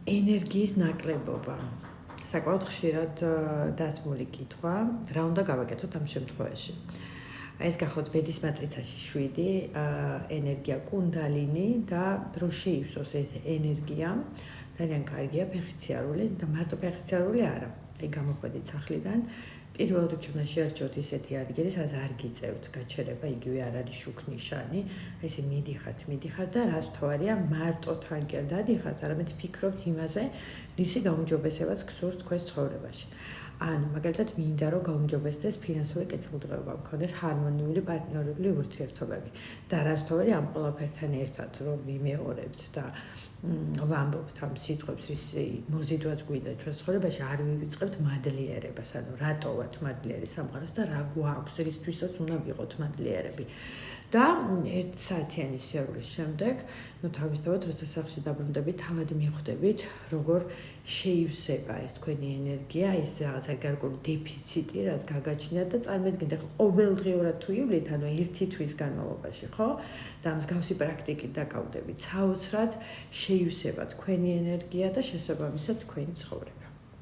ენერგიის ნაკლებობა. საკმაოდ ხშირად დასმული კითხვა, რა უნდა გავაკეთოთ ამ შემთხვევაში. ეს გახოთ ბედის მატრიცაში 7, ენერგია კუნდალინი და დრო შეივსოს ეს ენერგია. ძალიან კარგია ფეხიციარული და მარტო ფეხიციარული არა. აი გამოხვედით სახლიდან, პირველ რიგში უნდა შეარჩიოთ ისეთი ადგილი, სადაც არ გიწევთ გაჩერება, იგივე არ არის შუქნიშანი. ესე მიდიხართ და რაც თავარია, მარტო თან კი არ დადიხართ, არამედ ფიქრობთ იმაზე, რისი გაუმჯობესებას გსურთ თქვენს ცხოვრებაში. ანუ მაგალითად მინდა რომ გაუმჯობესდეს ფინანსური კეთილდღეობა, მქონდეს ჰარმონიული პარტნიორული ურთიერთობები და რაც თავარია ამ ყველაფერთან ერთად რომ ვიმეორებთ და ვამბობთ ამ სიტყვებს, რის მოზიდვაც გვინდა ჩვენ ცხოვრებაში, არ ვივიწყებთ მადლიერებას, ანუ რატო ვართ მადლიერი სამყაროს და რა გვაქვს, რისთვისაც უნდა ვიყოთ მადლიერები. და 1 საათიანი სიარულის შემდეგ, თავისთავად, როცა სახლში დაბრუნდებით, თავად მიხვდებით, როგორ შეივსება ეს თქვენი ენერგია, ის რაღაცა გარკვეული დეფიციტი, რაც გაგაჩნიათ და წარმოიდგინეთ, ყოველდღიურად თუ ივლით, ანუ 1 თვის განმავლობაში, ხო? და მსგავსი პრაქტიკით დაკავდებით, საოცრად შეივსება თქვენი ენერგია და შესაბამისად თქვენი ცხოვრება.